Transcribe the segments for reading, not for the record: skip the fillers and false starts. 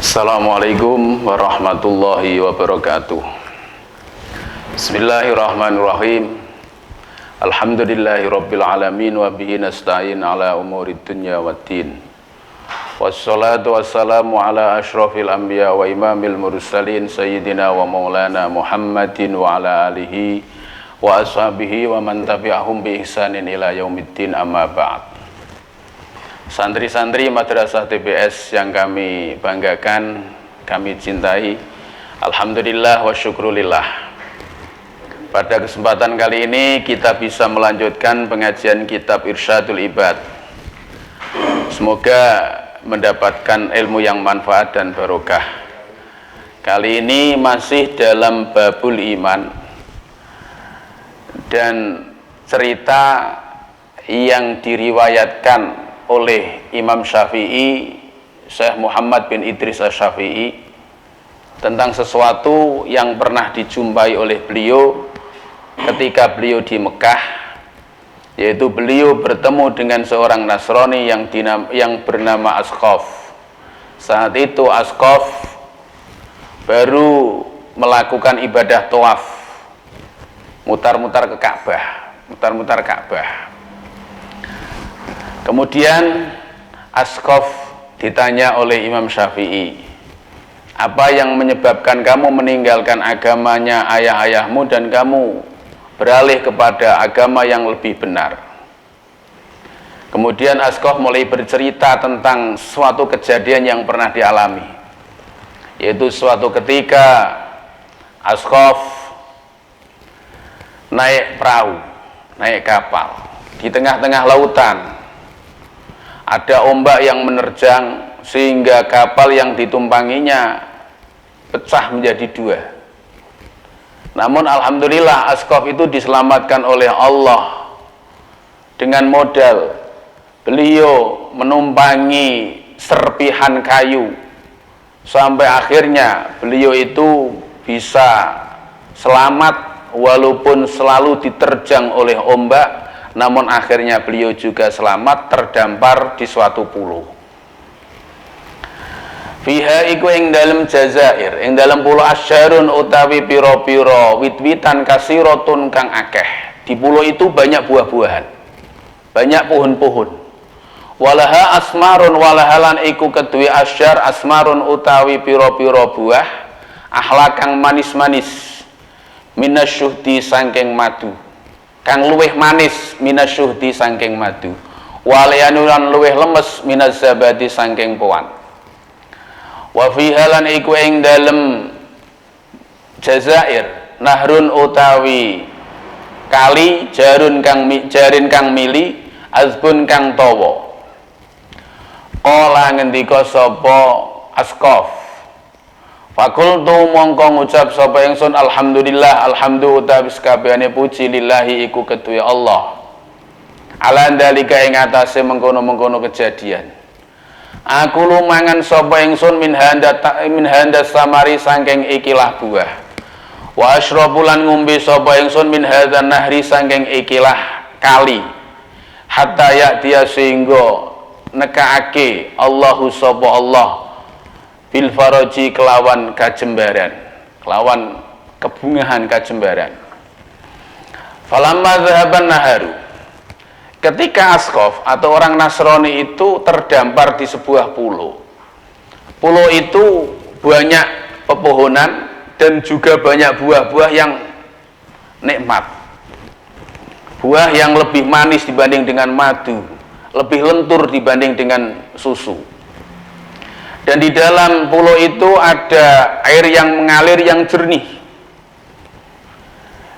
Assalamualaikum warahmatullahi wabarakatuh. Bismillahirrahmanirrahim. Alhamdulillahirabbil alamin wa bihi nasta'in ala umurid dunya waddin. Wassalatu wassalamu ala asyrafil anbiya wa imamil mursalin sayyidina wa maulana Muhammadin wa ala alihi wa ashabihi wa man tabi'ahum bi ihsanin ila yaumiddin, amma ba'd. Santri-santri Madrasah TBS yang kami banggakan, kami cintai, alhamdulillah wa syukrulillah. Pada kesempatan kali ini kita bisa melanjutkan pengajian kitab Irsyadul Ibad. Semoga mendapatkan ilmu yang manfaat dan barokah. Kali ini masih dalam babul iman dan cerita yang diriwayatkan oleh Imam Syafi'i, Syekh Muhammad bin Idris Asy-Syafi'i, tentang sesuatu yang pernah dijumpai oleh beliau ketika beliau di Mekah, yaitu beliau bertemu dengan seorang Nasrani yang bernama Asqaf. Saat itu Asqaf baru melakukan ibadah tawaf, mutar-mutar ke Ka'bah, mutar-mutar Ka'bah. Kemudian Asqaf ditanya oleh Imam Syafi'i, apa yang menyebabkan kamu meninggalkan agamanya ayah-ayahmu dan kamu beralih kepada agama yang lebih benar? Kemudian Asqaf mulai bercerita tentang suatu kejadian yang pernah dialami, yaitu suatu ketika Asqaf naik perahu, naik kapal di tengah-tengah lautan. Ada ombak yang menerjang sehingga kapal yang ditumpanginya pecah menjadi dua. Namun alhamdulillah Asqaf itu diselamatkan oleh Allah dengan modal beliau menumpangi serpihan kayu sampai akhirnya beliau itu bisa selamat walaupun selalu diterjang oleh ombak. Namun akhirnya beliau juga selamat terdampar di suatu pulau. Fiha iku ing dalem Jazair, ing dalem pulau asyarun utawi piro-piro wit-witan kasiratun kang akeh. Di pulau itu banyak buah-buahan, banyak pohon-pohon. Walaha asmarun, walahalan iku kedue asyar asmarun utawi piro-piro buah ahla kang manis-manis, minasyuhdi sangking madu, kang luweh manis minasyuhdi sangking madu, walianulan luweh lemes minazabadi sangking poan. Wa fiha lan iku ing dalem Jazair nahrun utawi kali jarin kang mili azbun kang tawa. Qala ngendika sapa Asqaf, fakultu mongko ngucap sapa ingsun alhamdulillah, alhamdulillah utawi sakabehane puji lillahi iku kedue Allah. Ala dalika ing atase mengkono-mengkono kejadian. Aku lumangan sapa ingsun min handa samari saking ikilah buah. Wa asyrabu lan ngombe sapa ingsun min hadzan nahri saking ikilah kali. Hatta ya dia sehingga nekaake Allahu sapa Allah bil faraji kelawan kajembaran, kelawan kebungahan kajembaran. Falamma dhahaban naharu, ketika Asqaf atau orang Nasrani itu terdampar di sebuah pulau. Pulau itu banyak pepohonan dan juga banyak buah-buah yang nikmat, buah yang lebih manis dibanding dengan madu, lebih lentur dibanding dengan susu. Dan di dalam pulau itu ada air yang mengalir yang jernih.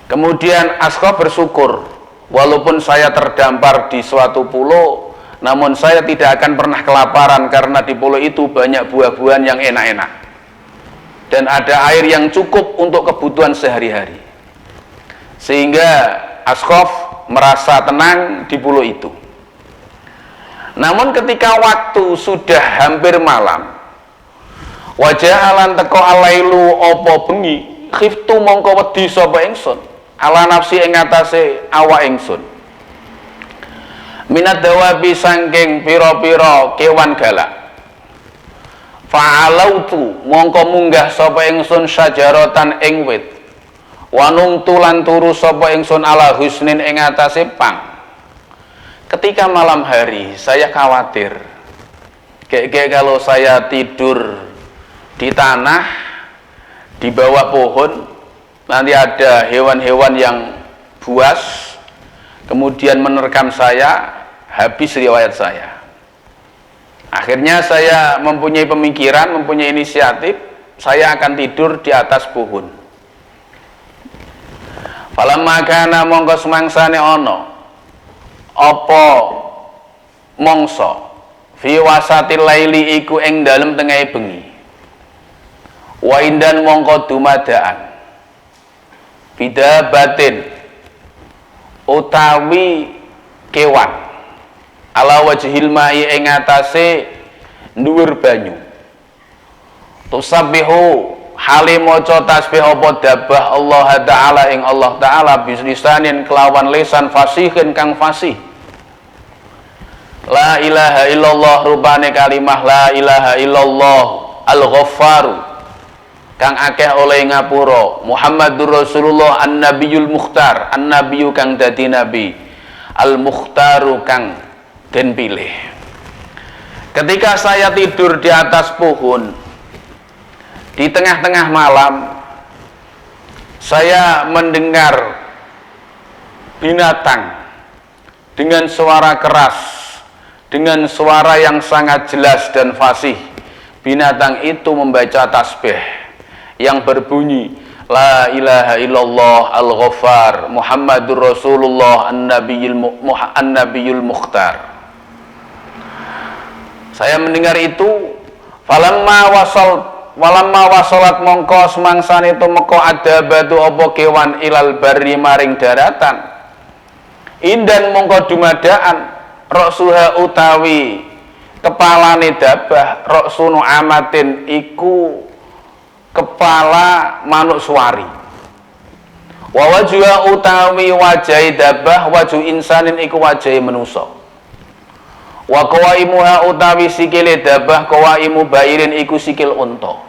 Kemudian Asqaf bersyukur, walaupun saya terdampar di suatu pulau, namun saya tidak akan pernah kelaparan karena di pulau itu banyak buah-buahan yang enak-enak dan ada air yang cukup untuk kebutuhan sehari-hari. Sehingga Asqaf merasa tenang di pulau itu. Namun ketika waktu sudah hampir malam, wajahalan teko alailu opo bengi, khiftu mongko wedi sapa ingsun ala nafsi ing atase awak ingsun, minat dawabi sangking piro-piro kewan galak. fa'alautu mongko munggah sapa ingsun syajaratan ing wit wanung tulan turu sapa ingsun ala husnin ing atase pang. Ketika malam hari saya khawatir kayak kalau saya tidur di tanah di bawah pohon nanti ada hewan-hewan yang buas kemudian menerkam saya, habis riwayat saya. Akhirnya saya mempunyai pemikiran, mempunyai inisiatif, saya akan tidur di atas pohon. Falamma kana mongko semangsane ana apa mongso fi wasatil laili iku ing dalem tengahe bengi. Wa indan mongko dumadaan bidabatin utawi kewan ala wajhil mai ing atase dhuwur banyu. Tusabbihu hale maca tasbih apa dabah Allah taala ing Allah taala bislisanin kelawan lisan fasihin kang fasih. La ilaha illallah rubane kalimah la ilaha illallah al-ghaffaru kang akeh oleh ngapura. Muhammadur Rasulullah an-nabiyul mukhtar, an-nabiyu kang dadi nabi, al-mukhtaru kang den pilih. Ketika saya tidur di atas pohon di tengah-tengah malam, saya mendengar binatang dengan suara keras, dengan suara yang sangat jelas dan fasih. Binatang itu membaca tasbih yang berbunyi la ilaha illallah al-ghaffar Muhammadur Rasulullah an-nabiyul mukhtar. Saya mendengar itu. Walamma wasolat mongko semangsane tumeka adabatu apa kewan ilal barri maring daratan. Indan mongko dumadaan roksuha utawi kepalane dabah, roksunu amatin iku kepala manuk suwari. Wa wajha utawi wajahi dabah waju insanin iku wajahi manusa. Wa qawaimuha utawi sikile dabah qawaimu bairin iku sikil unta.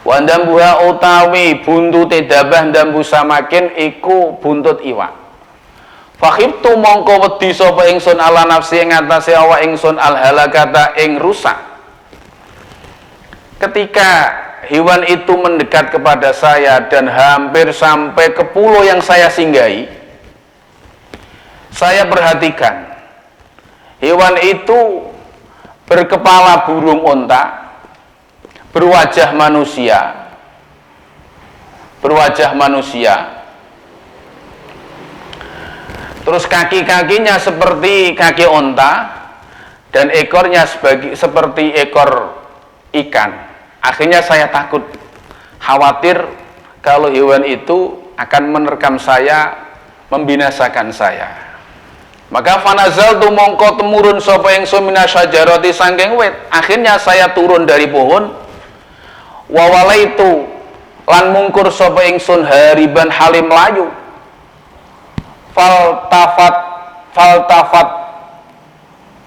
Wa dambuha utawi buntute dabah dambu samakin iku buntut iwak. Fakhibtu mongko wedi sapa ingsun ala nafsi ing atase awak ingsun al halakata ing rusak. Ketika hewan itu mendekat kepada saya dan hampir sampai ke pulau yang saya singgahi, saya perhatikan hewan itu berkepala burung unta, berwajah manusia, terus kaki-kakinya seperti kaki unta dan ekornya seperti ekor ikan. Akhirnya saya takut, khawatir kalau hewan itu akan menerkam saya, membinasakan saya. Maka fanazaltu mongko temurun sapa ingsun minasyajarati sangking wit. Akhirnya saya turun dari pohon. Wa walaitu lan mungkur sapa ingsun hariban halim layu. Faltafat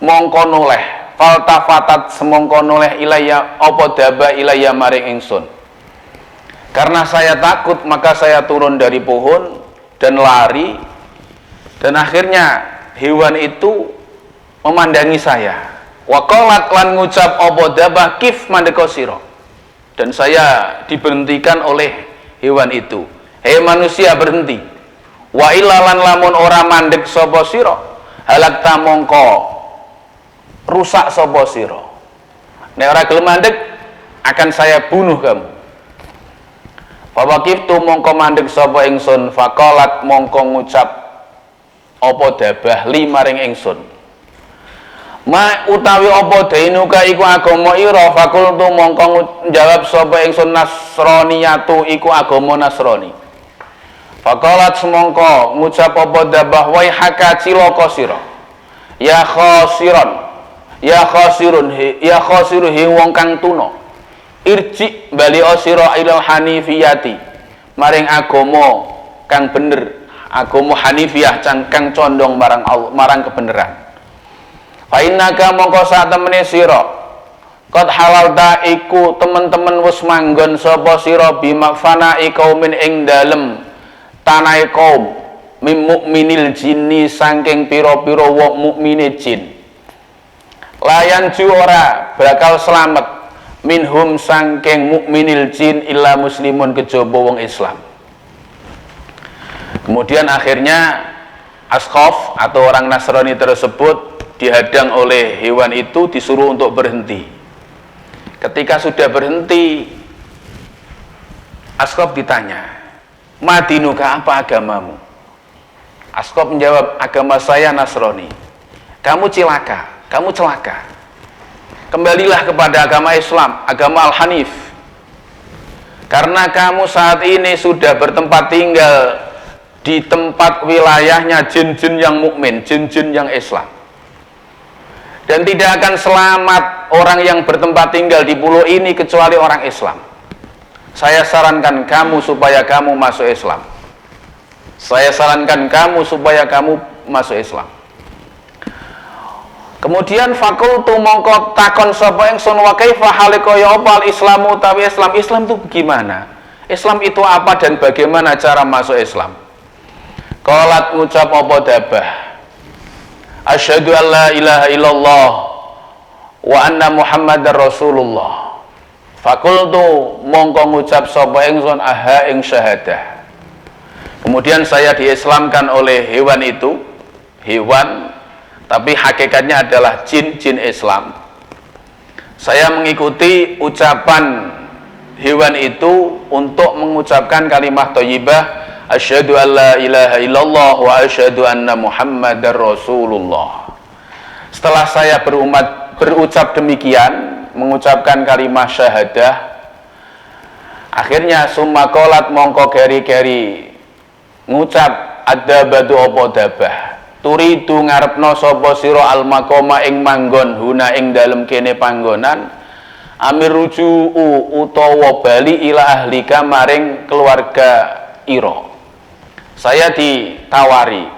mongko noleh. Faltafatat semongko noleh ilayya apa daba ilayya maring ingsun. Karena saya takut maka saya turun dari pohon dan lari, dan akhirnya hewan itu memandangi saya. Wa qalat lan ngucap apa dabah kif mandeka sira. Dan saya diberhentikan oleh hewan itu. Hei manusia, berhenti. Wa ilalan lamun ora mandek sapa sira, halakta mongko rusak sapa sira. Nek ora gelem mandek akan saya bunuh kamu. Fa waqiftu mongko mandek sapa ingsun, faqalat mongko ngucap apa dabah li maring ingsun. Ma utawi apa dainuka iku agama ira, fakultu mongko njawab sapa ingsun nasraniyatu iku agama Nasrani. Faqalat semongko ngucap apa dabah wai haka cilaka sira. Ya khasiran, ya khasirun, ya khasiru he wong kang tuna. Irji bali sira ilal hanifiyati maring agama kang bener, agama hanifiyah kang condong marang Allah, marang kebenaran. Fa innaka mongko sak temene sira Qad halalta iku temen-temen wis manggon sapa sira bimakfana qaumin ing dalem tanahe kaum mim mukminil jinni saking pira-pira wong mukmine jin. Layan ju ora bakal slamet minhum saking mukminil jin illa muslimun kejaba wong Islam. Kemudian akhirnya Asqaf atau orang Nasrani tersebut dihadang oleh hewan itu, disuruh untuk berhenti. Ketika sudah berhenti, Asqaf ditanya, "Madinuka, apa agamamu?" Asqaf menjawab, "Agama saya Nasrani." "Kamu celaka, kamu celaka. Kembalilah kepada agama Islam, agama Al-Hanif. Karena kamu saat ini sudah bertempat tinggal di tempat wilayahnya jin-jin yang mukmin, jin-jin yang Islam. Dan tidak akan selamat orang yang bertempat tinggal di pulau ini kecuali orang Islam. Saya sarankan kamu supaya kamu masuk Islam. Saya sarankan kamu supaya kamu masuk Islam." Kemudian fakultu mongko takon sapa ingsun wa kaifa halika ya apa al-islamu utawi Islam. Islam itu gimana? Islam itu apa dan bagaimana cara masuk Islam? Qalat ngucap apa Dabah, asyhadu an la ilaha illallah wa anna muhammadar rasulullah. Fakultu mongko ngucap sapa ingsun aha ing syahadah. Kemudian saya diislamkan oleh hewan itu, hewan tapi hakikatnya adalah jin Islam. Saya mengikuti ucapan hewan itu untuk mengucapkan kalimat thayyibah asyhadu an la ilaha illallah wa asyhadu anna muhammadar rasulullah. Setelah saya berucap demikian, mengucapkan kalimat syahadah, akhirnya summa qalat mongko keri-keri ngucap adabatu apa dabah, turidu ngarepno sapa sira al maqama ing manggon huna ing dalem kene panggonan amir ruju'u utawa bali ila ahlika maring keluarga ira. Saya ditawari,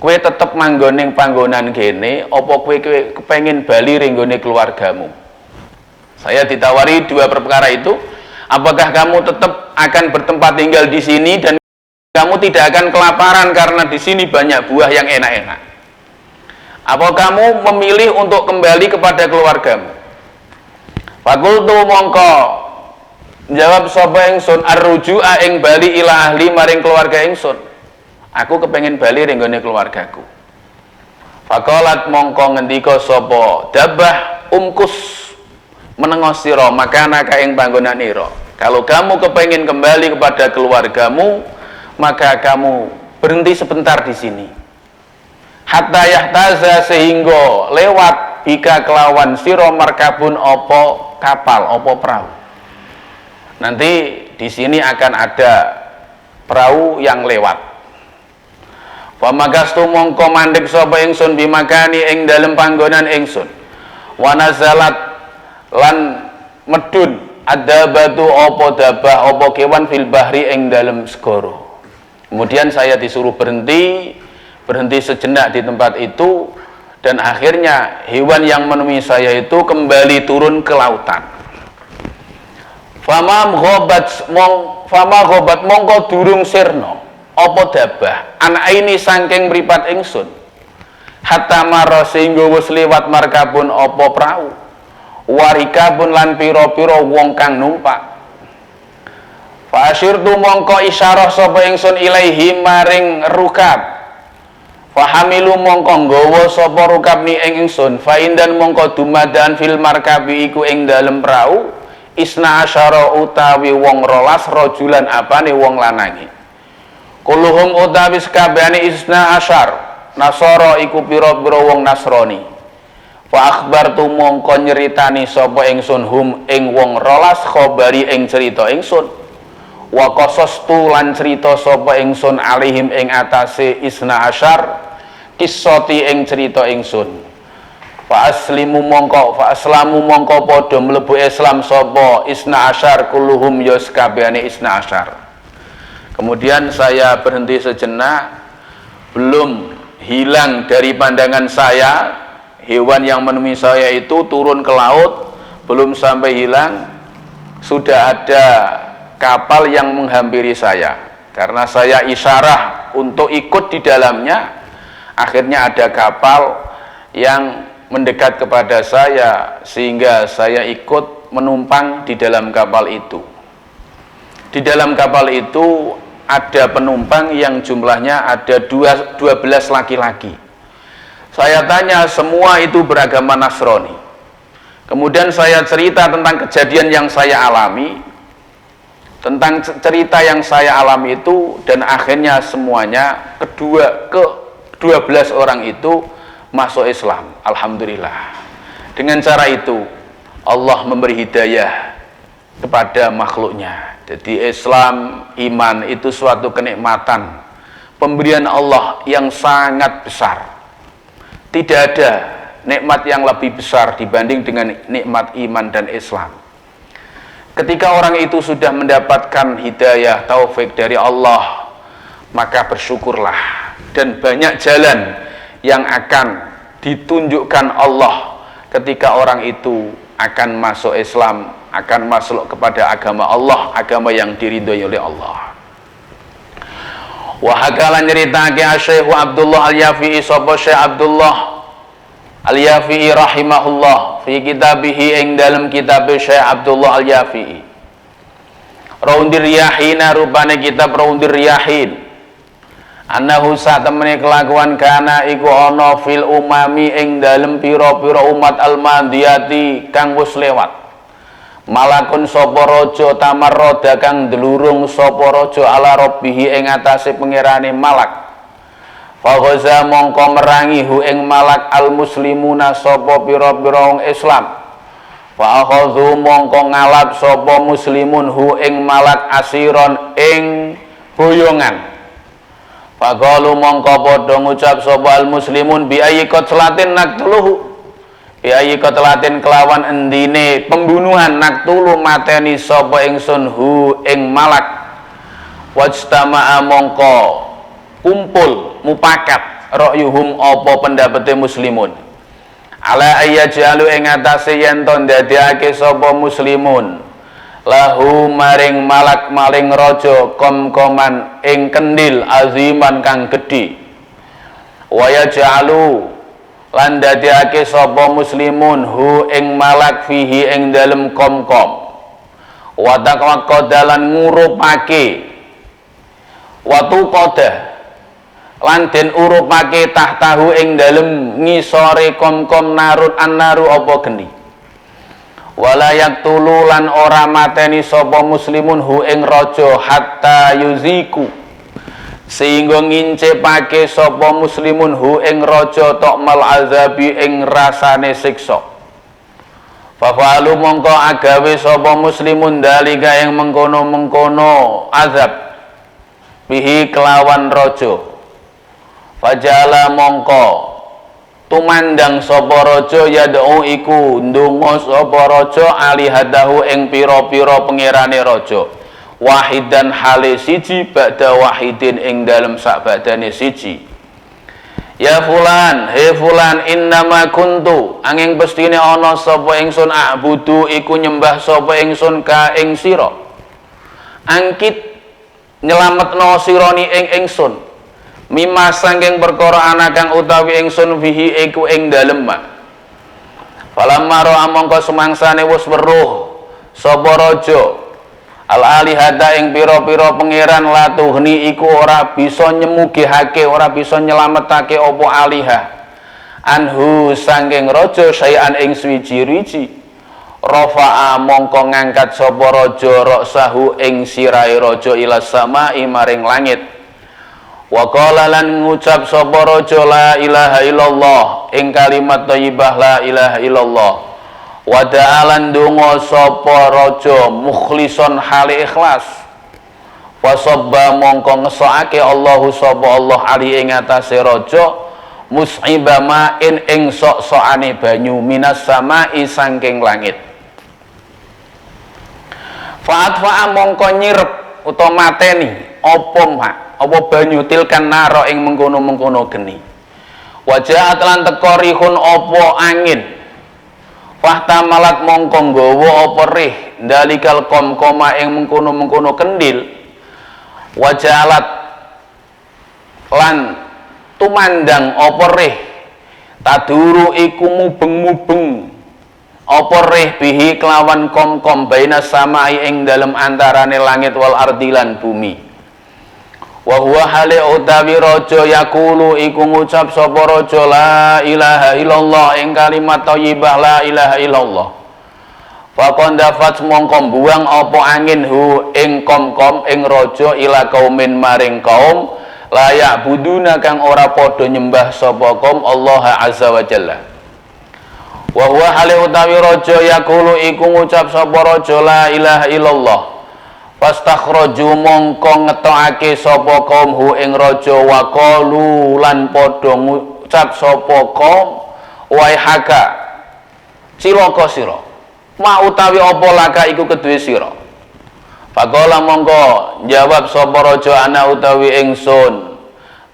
kowe tetep manggon ning panggonan kene apa kowe kepengin bali ring gone keluargamu? Saya ditawari dua perkara itu, apakah kamu tetap akan bertempat tinggal di sini dan kamu tidak akan kelaparan karena di sini banyak buah yang enak-enak? Apa kamu memilih untuk kembali kepada keluargamu? Fakultu mongko jawab sapa ingsun arruju'a ing bali ila ahli maring keluarga ingsun. Aku kepengen bali ring gone keluargaku. Faqalat mongko ngendika sapa Dabah umkus menengos sira makana ka ing panggonan ira. Kalau kamu kepengen kembali kepada keluargamu, maka kamu berhenti sebentar di sini. Hatta yahtaza sehingga lewat bika kelawan sira markabun opo kapal, opo perahu. Nanti di sini akan ada perahu yang lewat. Wa magastu mongko mandek sapa ingsun bimakani ing dalem panggonan ingsun. Wa nazalat lan medun ada batu opo dabah opo kewan fil bahri ing dalem segara. Kemudian saya disuruh berhenti sejenak di tempat itu, dan akhirnya hewan yang menemui saya itu kembali turun ke lautan. Fama ghobat mongko durung sirna apa dabah anak ini saking mripat ingsun hatta maro sehingga wis liwat markabun apa prau warikabun lan pira-pira wong kang numpak. Fa asyirtu mongko isyarah sapa ingsun ilaihi maring rukab. Fahamilu mongko nggawa sapa rukab ni ing ingsun fa indan mongko dumadaan fil markabi iku ing dalem prau isna asyara utawi wong 12 rajulan apane wong lanangi. Kulluhum utawi sakabehane isna asyar nasara iku pira-pira wong Nasrani. Fa akhbartu mongko nyeritani sapa ingsun hum ing wong 12 khabari ing cerita ingsun. Wa qasastu lan cerita sapa ingsun alihim ing atase isna asyar kisoti ing cerita ingsun. Fa aslamu mongko padha mlebu Islam sapa isna asyar kulluhum ya sakabehane isna asyar. Kemudian saya berhenti sejenak, belum hilang dari pandangan saya hewan yang menemui saya itu turun ke laut belum sampai hilang sudah ada kapal yang menghampiri saya. Karena saya isyarah untuk ikut di dalamnya, akhirnya ada kapal yang mendekat kepada saya sehingga saya ikut menumpang di dalam kapal itu. Di dalam kapal itu ada penumpang yang jumlahnya ada 12 laki-laki. Saya tanya, semua itu beragama Nasrani. Kemudian saya cerita tentang kejadian yang saya alami, tentang cerita yang saya alami itu, dan akhirnya semuanya ke-12 orang itu masuk Islam. Alhamdulillah. Dengan cara itu Allah memberi hidayah kepada makhluknya. Jadi Islam, iman itu suatu kenikmatan, pemberian Allah yang sangat besar. Tidak ada nikmat yang lebih besar dibanding dengan nikmat iman dan Islam. Ketika orang itu sudah mendapatkan hidayah taufik dari Allah, maka bersyukurlah, dan banyak jalan yang akan ditunjukkan Allah ketika orang itu akan masuk Islam, akan masuk kepada agama Allah, agama yang diridhoi oleh Allah. Wa hakalan nyeritake Syekh Abdullah Al-Yafi'i, sapa Syekh Abdullah Al-Yafi'i rahimahullah fi kitabihi ing dalam kitab Syekh Abdullah Al-Yafi'i. Raundir Yahina, rupane kitab Raundir Yahin. Annahu satemene kelakuan kana iku ana fil umami ing dalem pira-pira umat al-madiyati kang wis lewat. Malakun sapa raja tamarrada kang delurung sapa raja ala rabbihi ing atase pangerane malak. Faghaza mongko merangi hu ing malak al muslimuna sapa pira-pira wong Islam. Fa akhadhu mongko ngalap sapa muslimun hu ing malak asiron ing boyongan. Faqalu mongko padha ngucap sapa al muslimun bi ayyi qatlatin naqtuluhu. Bi ayyi qatlatin kelawan endine pembunuhan naqtulu mateni sapa ingsun hu ing malak. Wajtama'a mongko kumpul mupakat ra'yuhum apa pendapete muslimun ala ayyajalu ing atase yen to ndadekake sapa muslimun lahu maring malak maring raja komkoman ing kendil aziman kang gedhe wa yaj'alu lan ndadekake sapa muslimun hu ing malak fihi ing dalem komkom wa taqwaqadalan ngurupake watu qadah lan den urupake tahtahu ing dalem ngisore komkom narut annaru apa geni wala yaqtulu lan ora mateni sapa muslimun hu ing raja hatta yuziku sehingga ngincepake sapa muslimun hu ing raja tokmal azabi ing rasane siksa. Fafalu mongko agawe sapa muslimun dalika ing mengkono-mengkono azab bihi kelawan raja. Fajala mongko tumandang sapa raja yad'u iku ndonga sapa raja alihadahu ing pira-pira pangerane raja wahidan hale siji ba'da wahidin ing dalem sakbadane siji. Ya fulan, he fulan, innama kuntu angin pestine ana sapa ingsun a'budu iku nyembah sapa ingsun ka ing sira. Angkit nyelametno sirani ing ingsun mimma sangking perkara ana kang utawi ingsun fihi iku ing dalem ma. Falamma ra'a mongko sumangsane wis weruh sapa raja al-alihada ing pira-pira pangeran latuhni iku ora bisa nyemugihake, ora bisa nyelametake apa alihah anhu sangking raja sayan ing swiji-wiji. Rafa'a mongko ngangkat sapa raja ra'sahu ing sirahe raja ila samai maring langit. Wa qala lan ngucap sapa raja la ilaha illallah ing kalimat thayyibah la ilaha illallah. Wa da'alan donga sapa raja mukhlison hale ikhlas. Wa sabba mongko ngesokake Allahu sapa Allah ali ing atase raja mus'iba ma'in ing sok-sokane banyu minas samai saking langit. Fa'atfa'a mongko nyirep utawa mateni apa mak apa banyu tilkan naro ing mengkono-mengkono geni. Wajah lan teka rihun apa angin. Fahtamalat mongko nggawa apa rih dalikal komkoma ing mengkono-mengkono kendil, wajalat lan tumandang apa rih taduru iku mubeng-mubeng apa rih bihi kelawan komkom baina samai ing dalem antarane langit wal ardi lan bumi. Wa huwa hale utawi raja yaqulu iku ngucap sapa raja la ilaha illallah ing kalimat thayyibah la ilaha illallah. Faqandafat mongko buang apa angin hu ing komkom ing raja ila kaumin maring kaum layak buduna kang ora padha nyembah sapa kaum Allah azza wa jalla. Wa huwa hale utawi raja yaqulu iku ngucap sapa raja la ilaha illallah. Fastakhraju mongko ngetokake sapa kaum hu ing raja wa qalu lan padha ngucap sapa kaum waihaka cilaka sira ma utawi apa laka iku kedue sira. Faqala mongko jawab sapa raja ana utawi ingsun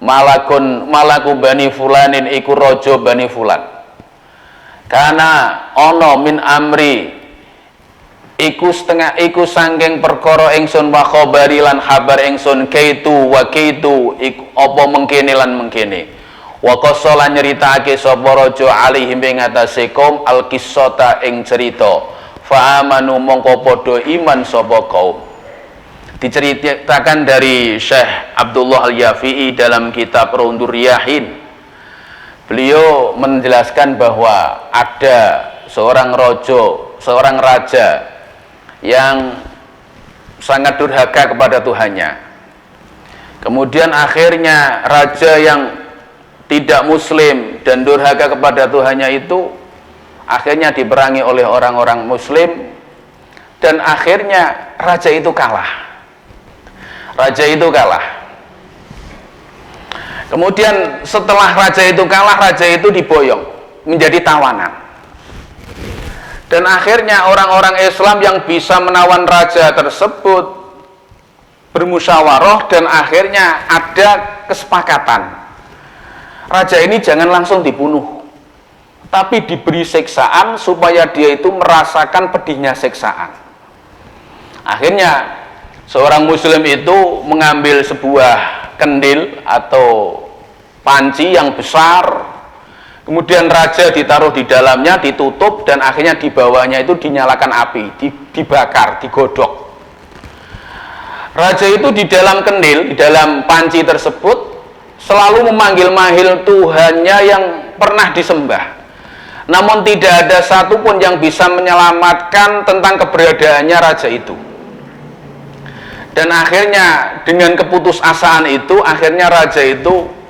malaku bani fulanin iku raja bani fulan kana ana min amri iku sangking perkara ingsun wa khabari lan habar ingsun kaitu wa kaitu iku apa mengkene lan mengkene wa qassa lan nyeritake sapa raja alihim ing atase kaum al qissata ing cerita fa amanu mongko padha iman sapa kaum. Diceritakan dari Syekh Abdullah Al-Yafi'i dalam kitab Raundhur Riyahin. Beliau menjelaskan bahwa ada seorang raja yang sangat durhaka kepada Tuhannya. Kemudian akhirnya raja yang tidak muslim dan durhaka kepada Tuhannya itu akhirnya diperangi oleh orang-orang muslim dan akhirnya raja itu kalah. Kemudian setelah raja itu kalah, raja itu diboyong menjadi tawanan. Dan akhirnya orang-orang Islam yang bisa menawan raja tersebut bermusyawarah dan akhirnya ada kesepakatan. Raja ini jangan langsung dibunuh, tapi diberi siksaan supaya dia itu merasakan pedihnya siksaan. Akhirnya seorang muslim itu mengambil sebuah kendil atau panci yang besar. Kemudian raja ditaruh di dalamnya, ditutup, dan akhirnya di bawahnya itu dinyalakan api, dibakar, digodok. Raja itu di dalam kendil, di dalam panci tersebut, selalu memanggil-manggil Tuhannya yang pernah disembah. Namun tidak ada satupun yang bisa menyelamatkan tentang keberadaannya raja itu. Dan akhirnya dengan keputusasaan itu, akhirnya raja itu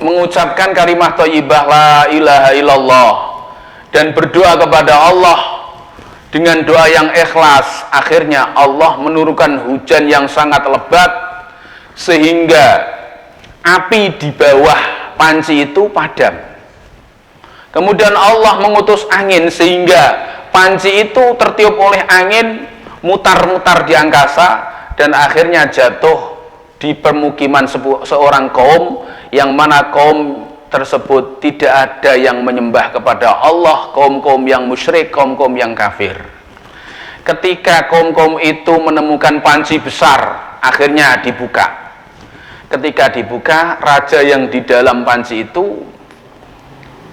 mengucapkan kalimat thayyibah la ilaha illallah dan berdoa kepada Allah dengan doa yang ikhlas. Akhirnya Allah menurunkan hujan yang sangat lebat sehingga api di bawah panci itu padam. Kemudian Allah mengutus angin sehingga panci itu tertiup oleh angin, mutar-mutar di angkasa dan akhirnya jatuh di permukiman seorang kaum yang mana kaum tersebut tidak ada yang menyembah kepada Allah, kaum-kaum yang musyrik, kaum-kaum yang kafir. Ketika kaum-kaum itu menemukan panci besar, akhirnya dibuka. Ketika dibuka, raja yang di dalam panci itu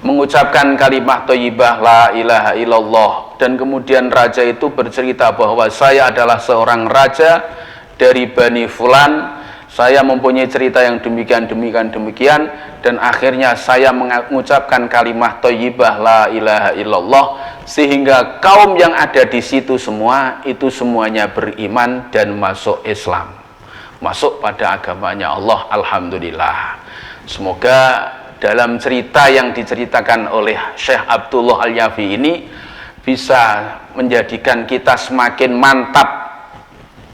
mengucapkan kalimat thayyibah la ilaha illallah, dan kemudian raja itu bercerita bahwa saya adalah seorang raja dari Bani Fulan. Saya mempunyai cerita yang demikian, dan akhirnya saya mengucapkan kalimat thayyibah la ilaha illallah sehingga kaum yang ada di situ semua itu semuanya beriman dan masuk Islam, masuk pada agamanya Allah. Alhamdulillah. Semoga dalam cerita yang diceritakan oleh Syekh Abdullah Al-Yafi ini bisa menjadikan kita semakin mantap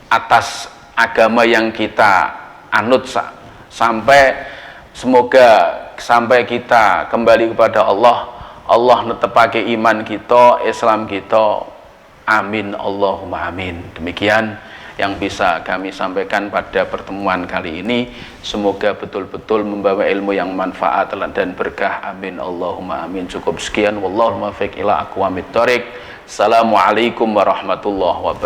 atas agama yang kita anut, sampai semoga sampai kita kembali kepada Allah, Allah netepake iman kita, Islam kita. Amin Allahumma amin. Demikian yang bisa kami sampaikan pada pertemuan kali ini. Semoga betul-betul membawa ilmu yang manfaat dan berkah. Amin Allahumma amin. Cukup sekian, wallahu muwaffiq ila aqwamit thoriq. Assalamualaikum warahmatullahi wabarakatuh.